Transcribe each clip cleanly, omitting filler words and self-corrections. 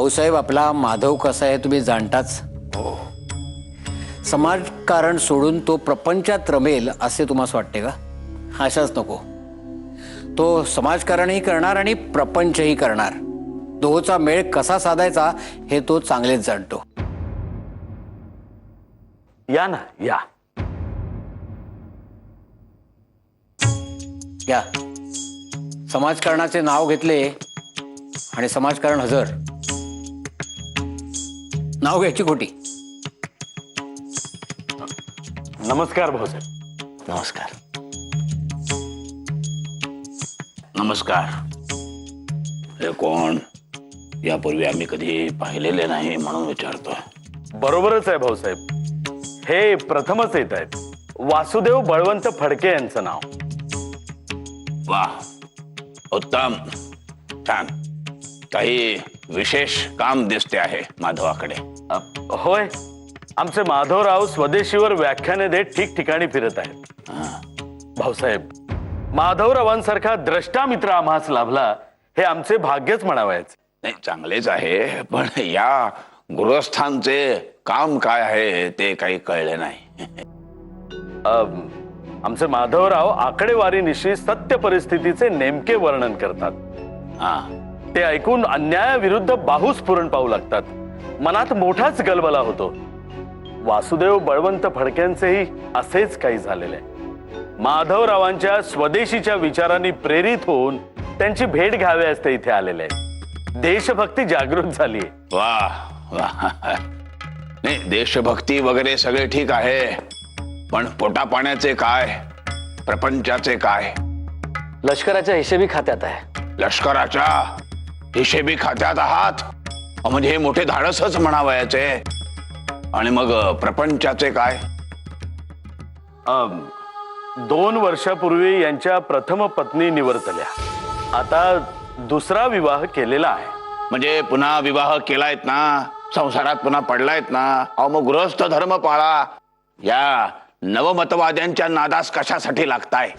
भाऊसाहेब, आपला माधव कसा आहे तुम्ही जाणताच. समाजकारण सोडून तो प्रपंचात रमेल असे तुम्हाला वाटते का? अशाच नको. तो समाजकारणही करणार आणि प्रपंचही करणार. दोहोचा मेळ कसा साधायचा हे तो चांगलेच जाणतो. या ना या. या समाजकारणाचे नाव घेतले आणि समाजकारण हजर. नाव घ्यायची खोटी. नमस्कार भाऊसाहेब. नमस्कार. नमस्कार. हे कोण? यापूर्वी आम्ही कधी पाहिलेले नाही म्हणून विचारतोय. बरोबरच आहे भाऊसाहेब. हे प्रथमच येत आहेत. वासुदेव बळवंत फडके यांचं नाव. वाह, उत्तम, छान. काही विशेष काम दिसते आहे माधवाकडे. होय, आमचे माधवराव स्वदेशीवर व्याख्याने देत ठिकठिकाणी फिरत आहेत. भाऊसाहेब, माधवरावांसारखा द्रष्टा मित्र आम्हास लाभला हे आमचे भाग्यच म्हणावयाचे. नाही, चांगलेच आहे, पण या गृहस्थांचे काम काय आहे ते काही कळले नाही. आमचे माधवराव आकडेवारीनिशी सत्य परिस्थितीचे नेमके वर्णन करतात. हा, ते ऐकून अन्यायाविरुद्ध बाहुस्फुरण पाहू लागतात. मनात मोठाच गलबला होतो. वासुदेव बळवंत फडक्यांचेही असेच काही झालेले आहे. माधवरावांच्या स्वदेशीच्या विचारांनी प्रेरित होऊन त्यांची भेट घ्यावी असते इथे आलेले आहेत. देशभक्ती जागृत झाली. वाह वाह. नाही, देशभक्ती वगैरे सगळे ठीक आहे, पण पोटा पाण्याचे काय, प्रपंचाचे काय? लष्कराच्या हिशेबी खात्यात आहे. लष्कराच्या हिशेबी खात्यात आहात म्हणजे हे मोठे धाडसच म्हणावयाचे. आणि मग प्रपंचाचे काय? 2 वर्षापूर्वी यांच्या प्रथम पत्नी निवर्तल्या. आता दुसरा विवाह केलेला आहे. म्हणजे पुन्हा विवाह केलायत ना, संसारात पुन्हा पडलायत ना. अहो, मग गृहस्थ धर्म पाळा. या नवमतवाद्यांच्या नादास कशासाठी लागताय?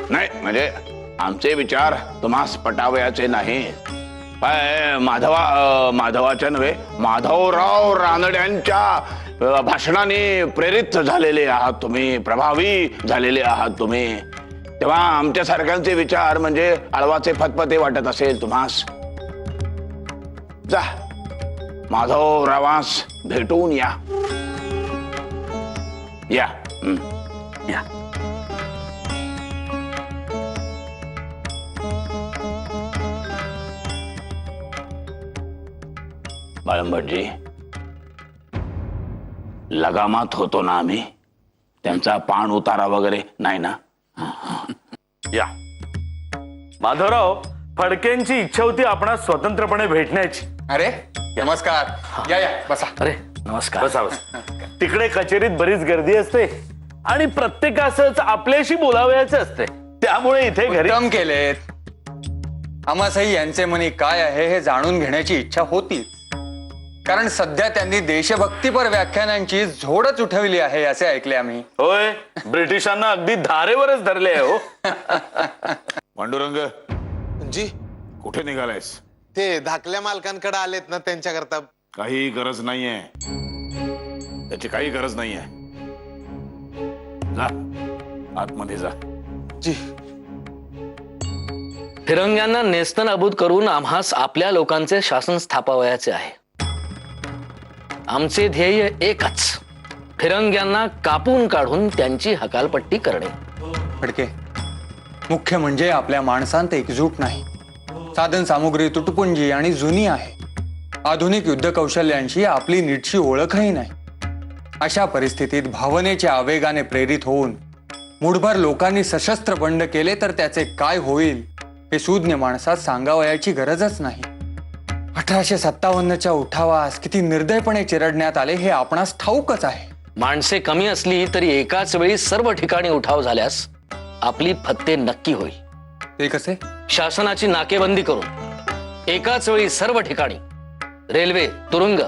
नाही, म्हणजे आमचे विचार तुम्हास पटावयाचे नाही. माधवाच्या नव्हे, माधवराव रानड्यांच्या भाषणाने प्रेरित झालेले आहात तुम्ही, प्रभावी झालेले आहात तुम्ही. तेव्हा आमच्या सारख्यांचे विचार म्हणजे आळवाचे फतफते वाटत असेल तुम्हास. जा, माधवरावांस भेटून या. या. या. बाळंभटजी, लगामात होतो ना आम्ही, त्यांचा पाण उतारा वगैरे नाही ना? या. माधवराव, फडकेंची इच्छा होती आपणास स्वतंत्रपणे भेटण्याची. अरे नमस्कार. या या बसा. अरे नमस्कार. बसा बसा. तिकडे कचेरीत बरीच गर्दी असते आणि प्रत्येकासच आपल्याशी बोलावयाचे असते. त्यामुळे इथे घरी उत्तम केलेत. आम्हासही यांचे मनी काय आहे हे जाणून घेण्याची इच्छा होती, कारण सध्या त्यांनी देशभक्तीपर व्याख्यानांची झोडच उठवली आहे असे ऐकले आम्ही. होय, ब्रिटिशांना अगदी धारेवरच धरले आहे. हो. पांडुरंग जी, कुठे निघालायस? ते धाकल्या मालकांकडे आलेत ना, त्यांच्याकरता. काही गरज नाहीये, त्याची काही गरज नाहीये. जा, आतमध्ये जा. जी. फिरंग्यांना नेस्तनाबूत करून आम्हास आपल्या लोकांचे शासन स्थापावयाचे आहे. आमचे ध्येय एकच, फिरंग्यांना कापून काढून त्यांची हकालपट्टी करणे. फडके, मुख्य म्हणजे आपल्या माणसांत एकजूट नाही. साधन सामुग्री तुटपुंजी आणि जुनी आहे. आधुनिक युद्ध कौशल्यांशी आपली नीटशी ओळखही नाही. अशा परिस्थितीत भावनेच्या आवेगाने प्रेरित होऊन मुठभर लोकांनी सशस्त्र बंड केले तर त्याचे काय होईल हे सूज्ञ माणसात सांगावयाची गरजच नाही. 1857च्या उठावास किती निर्दयपणे चिरडण्यात आले हे आपणास ठाऊकच आहे. माणसे कमी असली तरी एकाच वेळी सर्व ठिकाणी उठाव झाल्यास आपली फत्ते नक्की होईल. ते कसे? शासनाची नाकेबंदी करून एकाच वेळी सर्व ठिकाणी रेल्वे, तुरुंग,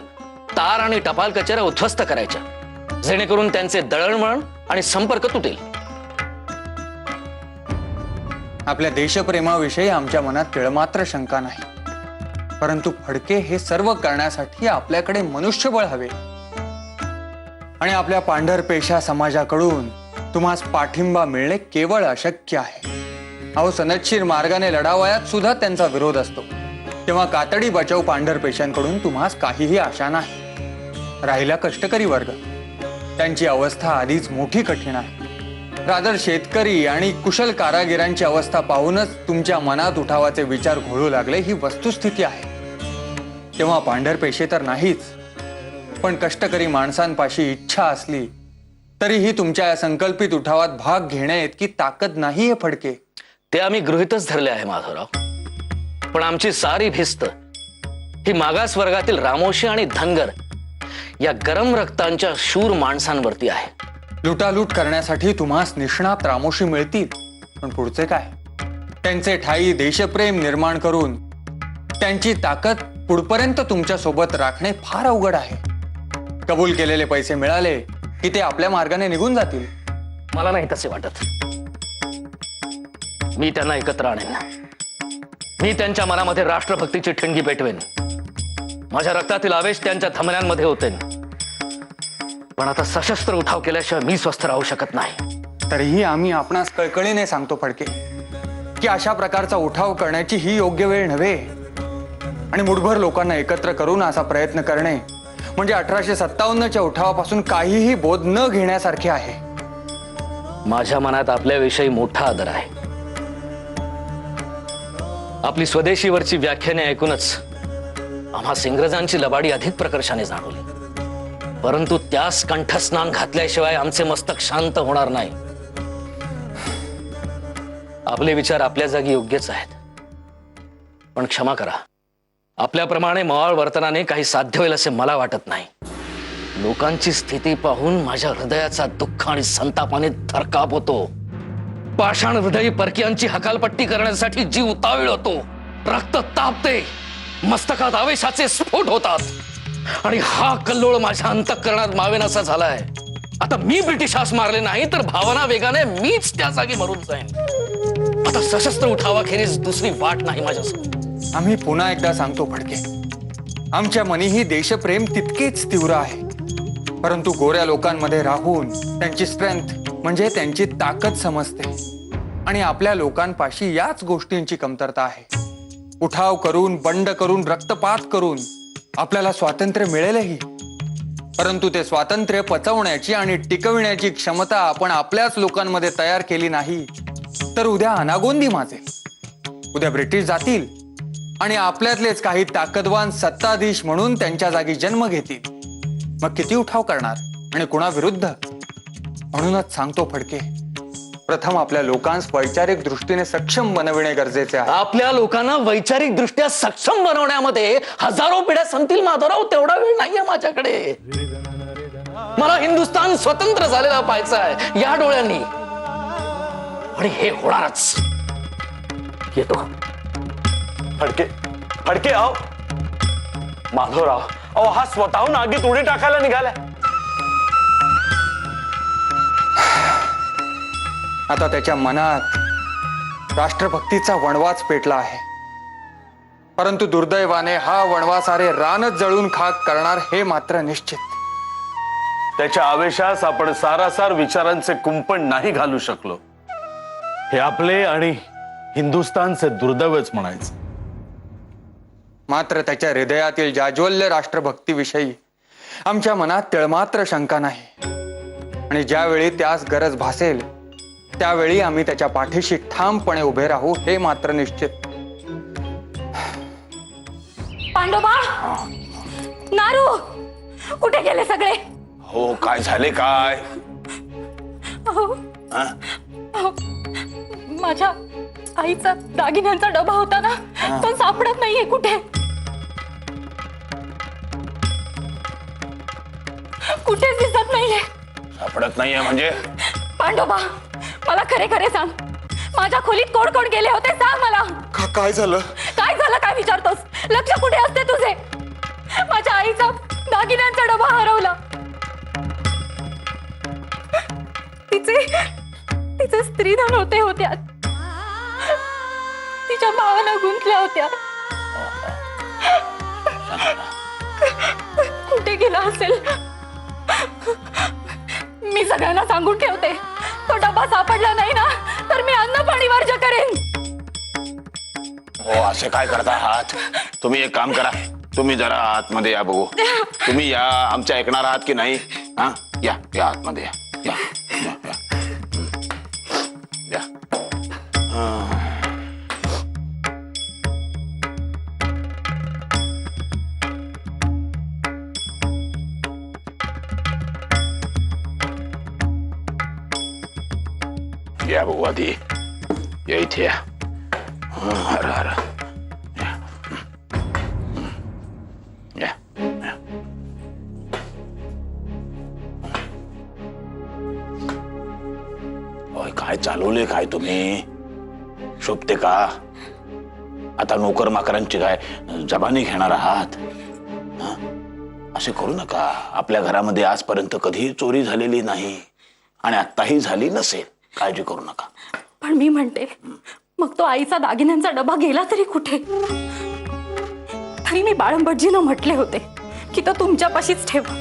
तार आणि टपाल कचेऱ्या उद्ध्वस्त करायच्या, जेणेकरून त्यांचे दळणवळण आणि संपर्क तुटेल. आपल्या देशप्रेमाविषयी आमच्या मनात तिळमात्र शंका नाही. परंतु फडके हे सर्व करण्यासाठी आपल्याकडे मनुष्यबळ हवे आणि आपल्या पांढरपेशा समाजाकडून तुम्हास पाठिंबा मिळणे केवळ अशक्य आहे. अहो, सनदशीर मार्गाने लढावयात सुद्धा त्यांचा विरोध असतो. तेव्हा कातडी बचाव पांढरपेशांकडून तुम्हास काहीही आशा नाही. राहिला कष्टकरी वर्ग, त्यांची अवस्था आधीच मोठी कठीण आहे. रादर शेतकरी आणि कुशल कारागिरांची अवस्था पाहूनच तुमच्या मनात उठावाचे विचार घोळू लागले, ही वस्तुस्थिती आहे. तेव्हा पांढरपेशे तर नाहीच, पण कष्टकरी माणसांपाशी इच्छा असली तरीही तुमच्या या संकल्पित उठावात भाग घेण्या इतकी ताकद नाहीये फडके. ते आम्ही गृहीतच धरले आहे माधवराव. पण आमची सारी भिस्त ही मागास वर्गातील रामोशी आणि धनगर या गरम रक्तांच्या शूर माणसांवरती आहे. लुटालूट करण्यासाठी तुम्हास निष्णात रामोशी मिळतील, पण पुढचे काय? त्यांचे ठाई देशप्रेम निर्माण करून त्यांची ताकद पुढपर्यंत तुमच्या सोबत राखणे फार अवघड आहे. कबूल केलेले पैसे मिळाले की ते आपल्या मार्गाने निघून जातील. मला नाही तसे वाटत. मी त्यांना एकत्र आणेन. मी त्यांच्या मनामध्ये राष्ट्रभक्तीची ठिणगी पेटवेन. माझ्या रक्तातील आवेश त्यांच्या धमन्यांमध्ये होते. पण आता सशस्त्र उठाव केल्याशिवाय मी स्वस्थ राहू शकत नाही. तरीही आम्ही आपणास कळकळीने सांगतो फडके की अशा प्रकारचा उठाव करण्याची ही योग्य वेळ नव्हे. आणि मुठभर लोकांना एकत्र करून असा प्रयत्न करणे म्हणजे 1857च्या उठावापासून काहीही बोध न घेण्यासारखे आहे. माझ्या मनात आपल्याविषयी मोठा आदर आहे. आपली स्वदेशीवरची व्याख्याने ऐकूनच आम्हास इंग्रजांची लबाडी अधिक प्रकर्षाने जाणवली. परंतु त्यास कंठस्नान घातल्याशिवाय आमचे मस्तक शांत होणार नाही. आपले विचार आपल्या जागी योग्यच आहेत, पण क्षमा करा, आपल्याप्रमाणे मवाळ वर्तनाने काही साध्य होईल असे मला वाटत नाही. लोकांची स्थिती पाहून माझ्या हृदयाचा दुःख आणि संतापाने थरकाप होतो. पाषाण हृदयी परकीयांची हकालपट्टी करण्यासाठी जीव उतावीळ होतो. रक्त तापते, मस्तकात आवेशाचे स्फोट होतात आणि हा कल्लोळ माझ्या अंतःकरणात मावेनासा झालाय. आता मी ब्रिटिशास मारले नाही तर भावना वेगाने मीच त्या जागी मरून जाईन. आता सशस्त्र उठावाखेरीज दुसरी वाट नाही माझ्यासमोर. आम्ही पुन्हा एकदा सांगतो फडके, आमच्या मनीही देशप्रेम तितकेच तीव्र आहे. परंतु गोऱ्या लोकांमध्ये राहून त्यांची स्ट्रेंथ म्हणजे त्यांची ताकद समजते आणि आपल्या लोकांपाशी याच गोष्टींची कमतरता आहे. उठाव करून, बंड करून, रक्तपात करून आपल्याला स्वातंत्र्य मिळेलही, परंतु ते स्वातंत्र्य पचवण्याची आणि टिकविण्याची क्षमता आपण आपल्याच लोकांमध्ये तयार केली नाही तर उद्या अनागोंदी माजेल. उद्या ब्रिटिश जातील आणि आपल्यातलेच काही ताकदवान सत्ताधीश म्हणून त्यांच्या जागी जन्म घेतील. मग किती उठाव करणार आणि कुणाविरुद्ध? म्हणूनच सांगतो फडके, प्रथम आपल्या लोकांस वैचारिक दृष्टीने सक्षम बनविणे गरजेचे आहे. आपल्या लोकांना वैचारिक दृष्ट्या सक्षम बनवण्यामध्ये हजारो पिढ्या संपतील माधवराव. तेवढा वेळ नाहीये माझ्याकडे. मला हिंदुस्थान स्वतंत्र झालेला पाहायचा आहे या डोळ्यांनी, आणि हे होणारच. येतो. फडके फडके आहो. माधवराव, अहो हा स्वतःहून आगीत उडी टाकायला निघालाय. आता त्याच्या मनात राष्ट्रभक्तीचा वणवाच पेटला आहे. परंतु दुर्दैवाने हा वणवा सारे रानच जळून खाक करणार हे मात्र निश्चित. त्याच्या आवेशास आपण सारासार विचारांचे कुंपण नाही घालू शकलो. हे आपले आणि हिंदुस्थानचे दुर्दैवच म्हणायचे. मात्र त्याच्या हृदयातील जाज्वल्य राष्ट्रभक्तीविषयी आमच्या मनात तिळमात्र शंका नाही. आणि ज्यावेळी त्यास गरज भासेल त्यावेळी आम्ही त्याच्या पाठीशी ठामपणे उभे राहू हे मात्र निश्चित. पांडोबा, नारू, कुठे गेले सगळे? हो, काय झाले काय? अहो, अहो, माझ्या आईचा दागिन्यांचा डबा होता ना, तो सापडत नाहीये. कुठे कुठेच दिसत नाहीये. सापडत नाहीये म्हणजे? पांडोबा, मला खरे खरे सांग, माझ्या खोलीत कोण कोण गेले होते सांग मला. काय झालं? काय झालं काय विचारतोस? लक्ष कुठे असते तुझे? माझ्या आईचा दागिन्यांचा डबा हरवला. तिचे स्त्रीधन होते होत्या, तिच्या भावना गुंतल्या होत्या. कुठे गेला असेल? मी सगळ्यांना सांगून ठेवते, तो डबा सापडला नाही ना तर मी अन्न पाणी वर्ज करेन. हो, असे काय करता आहात? तुम्ही एक काम करा, तुम्ही जरा आतमध्ये या बघू. तुम्ही या, आमच्या ऐकणार आहात की नाही? हा, या या आतमध्ये या. या या या. या. या बघू आधी, या इथे या. हरा हरा. या. या. ओय, काय चालवले काय तुम्ही? शोभते का? आता नोकर माकरांची काय जबानी घेणार आहात? हं? असे करू नका. आपल्या घरामध्ये आजपर्यंत कधीही चोरी झालेली नाही आणि आत्ताही झाली नसेल. काळजी करू नका. पण मी म्हणते, मग तो आईचा दागिन्यांचा डबा गेला तरी कुठे? तरी मी बाळंबटजीनं म्हटले होते की तो तुमच्यापाशीच ठेवा,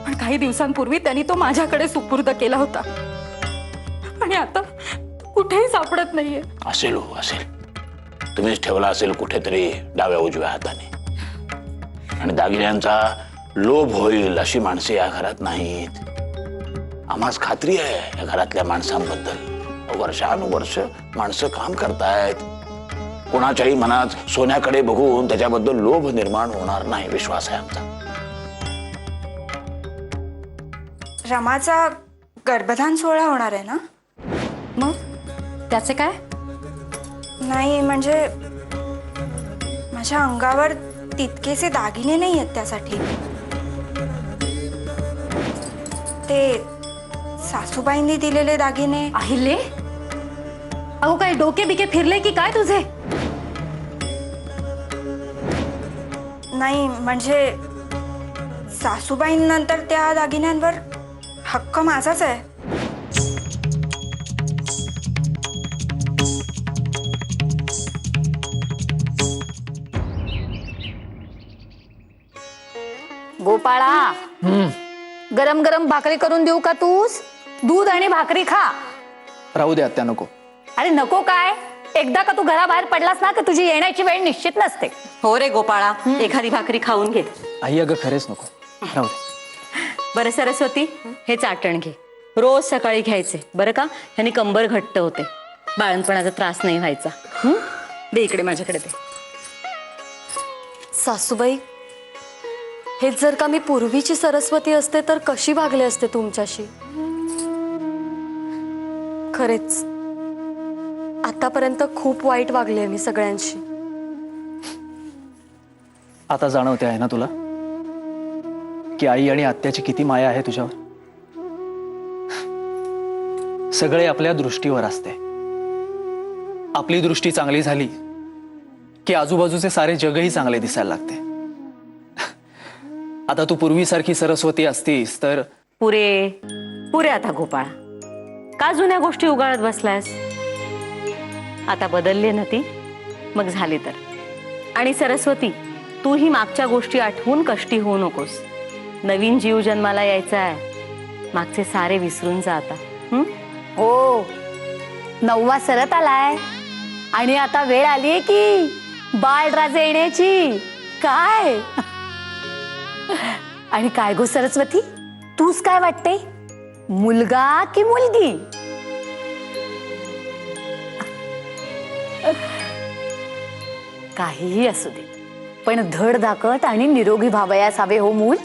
पण काही दिवसांपूर्वी त्यांनी तो माझ्याकडे सुपूर्द केला होता आणि आता तो कुठेही सापडत नाहीये. असेल हो, असेल. तुम्हीच ठेवला असेल कुठेतरी डाव्या उजव्या हाताने. आणि दागिन्यांचा लोभ होईल अशी माणसे या घरात नाहीत. आम्हास खात्री आहे या घरातल्या माणसांबद्दल. वर्षानुवर्ष माणसं काम करतायत. कोणाच्याही मनात सोन्याकडे बघून त्याच्याबद्दल लोभ निर्माण होणार नाही, विश्वास आहे आमचा. रमाचा गर्भधान सोहळा होणार आहे ना? मग त्याचे काय? नाही म्हणजे माझ्या अंगावर तितकेसे दागिने नाही आहेत त्यासाठी. ते सासूबाईंनी दिलेले दागिने. अहिले, अहो काय डोके बिके फिरले की काय तुझे? नाही म्हणजे सासूबाईंनंतर त्या दागिन्यांवर हक्क माझाच आहे. गोपाळा, गरम गरम भाकरी करून देऊ का तूस? दूध आणि भाकरी खा. राहू दे आत्या, नको. अरे नको काय? एकदा का तू घराबाहेर पडलास ना की तुझी येण्याची वेळ निश्चित नसते. हो रे गोपाळा, एखादी भाकरी खाऊन घे. आई अगं खरेच नको, राहू दे. बरं सरस्वती, हे चाटण घे. रोज सकाळी घ्यायचे बरं का, ह्यानी कंबर घट्ट होते. बाळंतपणाचा त्रास नाही व्हायचा. दे इकडे माझ्याकडे ते. सासूबाई, हे जर का मी पूर्वीची सरस्वती असते तर कशी वागले असते तुमच्याशी? खरेच आतापर्यंत खूप वाईट वागले मी सगळ्यांशी. आता जाणवते आहे ना तुला की आई आणि आत्याची किती माया आहे तुझ्यावर? सगळे आपल्या दृष्टीवर असते. आपली दृष्टी चांगली झाली की आजूबाजूचे सारे जगही चांगले दिसायला लागते. आता तू पूर्वीसारखी सरस्वती असतीस तर. पुरे पुरे आता गोपाळा, का जुन्या गोष्टी उगाळत बसलायस? आता बदलली ना ती, मग झाली तर. आणि सरस्वती, तू ही मागच्या गोष्टी आठवून कष्टी होऊ नकोस. नवीन जीव जन्माला यायचा आहे. मागचे सारे विसरून जा आता. हो, 9वा सरत आलाय आणि आता वेळ आलीये की बाळराजे येण्याची. काय आणि काय गो सरस्वती, तूच काय वाटते, मुलगा की मुलगी? काहीही असू दे, पण धड धाकट आणि निरोगी भावयास हवे हो मूल.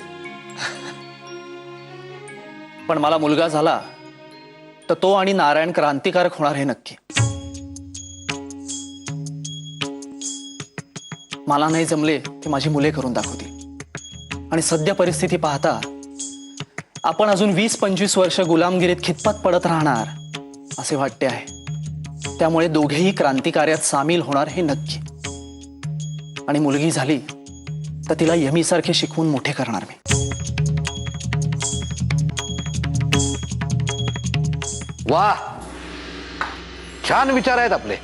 पण मला मुलगा झाला तर तो आणि नारायण क्रांतिकारक होणार हे नक्की. मला नाही जमले ते माझी मुले करून दाखवतील. आणि सध्या परिस्थिती पाहता आपण अजून 20-25 वर्ष गुलामगिरीत खितपत पडत राहणार असे वाटते आहे. त्यामुळे दोघेही क्रांतिकार्यात सामील होणार हे नक्की. आणि मुलगी झाली तर तिला यमीसारखे शिकवून मोठे करणार मी. वा, छान विचार आहेत आपले.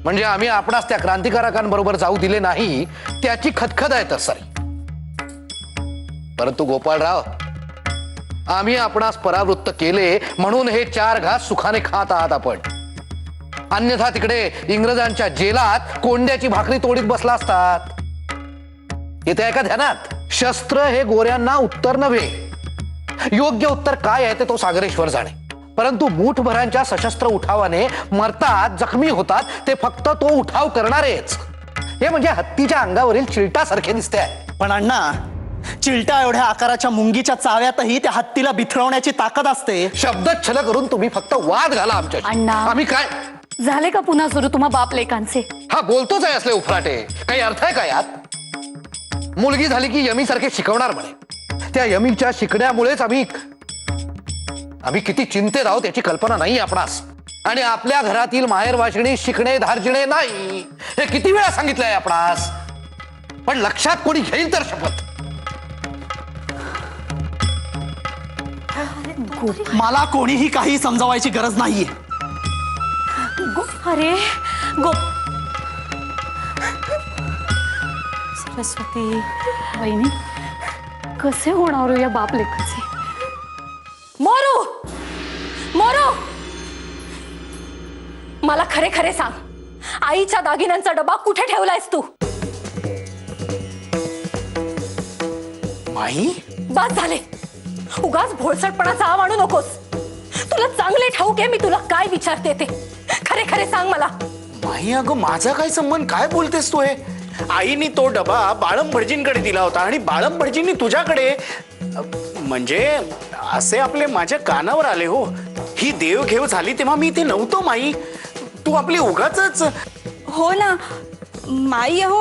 म्हणजे आम्ही आपणास त्या क्रांतिकारकांबरोबर जाऊ दिले नाही त्याची खदखद आहे तर सारी. परंतु गोपाळराव, आम्ही आपणास परावृत्त केले म्हणून हे 4 घास सुखाने खात आहात आपण. अन्यथा तिकडे इंग्रजांच्या जेलात कोंड्याची भाकरी तोडीत बसला असतात. येते आहे का ध्यानात? शस्त्र हे गोऱ्यांना उत्तर नव्हे. योग्य उत्तर काय आहे ते तो सागरेश्वर जाणे. परंतु मूठभरांच्या सशस्त्र उठावाने मरतात, जखमी होतात ते फक्त तो उठाव करणारेच. हे म्हणजे हत्तीच्या अंगावरील चिलटासारखे दिसते आहे. पण अण्णा, चिलटा एवढ्या आकाराच्या मुंगीच्या चाव्यातही त्या हत्तीला बिथरवण्याची ताकद असते. शब्दच्छल करून तुम्ही फक्त वाद घाला आमच्याशी. अण्णा. आम्ही काय झाले का पुन्हा सुरू तुम्हा बाप लेकांचे? हा बोलतोच आहे असले उफराटे. काही अर्थ आहे का यात? मुलगी झाली की यमी सारखे शिकवणार म्हणे. त्या यमीच्या शिकण्यामुळेच आम्ही किती चिंतेत आहोत याची कल्पना नाही आपणास. आणि आपल्या घरातील माहेर वाशिणी शिकणे धार्जिणे नाही हे किती वेळा सांगितलंय आपणास. पण लक्षात कोणी घेईल तर शपथ. मला कोणीही काही समजावायची गरज नाहीये. अरे सरस्वती वहिनी, कसे होणार हो या बाप लेखाचे? मोरू, मोरू, मला खरे खरे सांग, आईच्या दागिन्यांचा डबा कुठे ठेवलायस तू? माई, बस झाले. उगाच भोळसटपणाचा आव आणू नकोस. तुला चांगले ठाऊक आहे मी तुला काय विचारते ते. खरे खरे सांग मला. माई, अगं माझा काय संबंध? काय बोलतेस तू हे? आईनी तो डबा बाळम भटजींकडे दिला होता आणि बाळम भटजींनी तुझ्याकडे. म्हणजे असे आपले माझ्या कानावर आले हो. ही देवघेव झाली तेव्हा मी ते नव्हतो माई. तू आपली उगाच. हो ना माई, अहो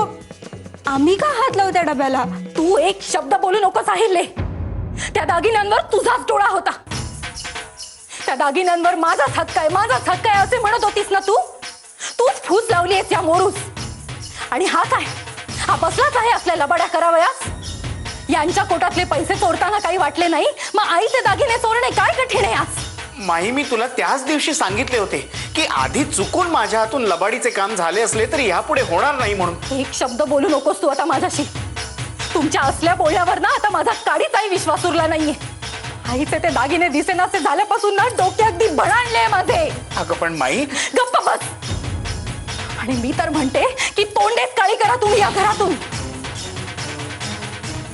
आम्ही का हात लावू त्या डब्याला? तू एक शब्द बोलू नकोस আহিरले. त्या दागिन्यांवर तुझाच डोळा होता. त्या दागिन्यांवर माझाच हक्क आहे, माझाच हक्क आहे असे म्हणत होतीस ना तू. तूच फूस लावली आहेस या मोरूस. आणि हा काय, हा बसलाच आहे असल्या लबाड्या करावयास. यांच्या कोटातले पैसे चोरताना काही वाटले नाही, मग आईचे दागिने चोरणे काय कठीण आहे आज? माई, मी तुला त्याच दिवशी सांगितले होते की आधी चुकून माझ्या हातून लबाडीचे काम झाले असले तरी यापुढे होणार नाही म्हणून. एक शब्द बोलू नकोस तू आता माझ्याशी. तुमच्या असल्या बोलण्यावर ना आता माझा काडीचाही विश्वास उरला नाहीये. आईचे ते दागिने दिसेनासे झाल्यापासून ना डोके अगदी भडाणले माझे. अगं पण माई. गप्प बस. आणि मी तर म्हणते की तोंडेच काळी करा तुम्ही या घरातून.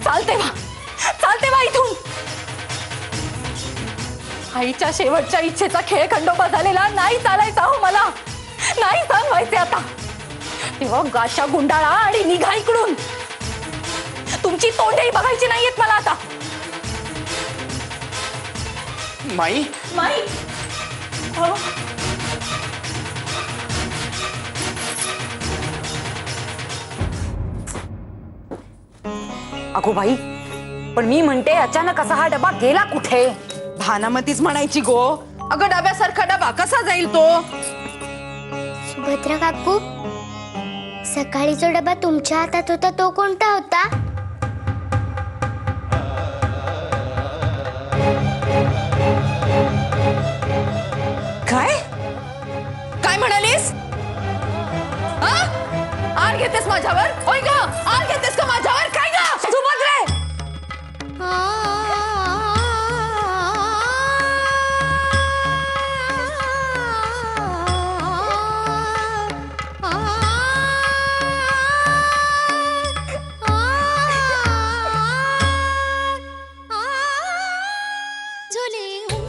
चालते वा इथून. आईच्या शेवटच्या इच्छेचा खेळ खंडोबा झालेला नाही चालायचा हो मला. नाही सहन व्हायचे आता. तेव्हा गाशा गुंडाळा आणि निघा इकडून. तुमची तोंडेही बघायची नाहीयेत मला आता. माई. माई. हो. अगो बाई, पण मी म्हणते अचानक असा हा डबा गेला कुठे? भानामतीच म्हणायची गो. अगं डब्यासारखा डबा कसा जाईल तो? सुभद्रा काकू, सकाळी जो डबा तुमच्या हातात होता तो कोणता होता? काय काय म्हणालीस? आर घेतेस माझ्यावर? होय ग, आर घेतेस का माझ्यावर? काय ग सुभद्रे? झोले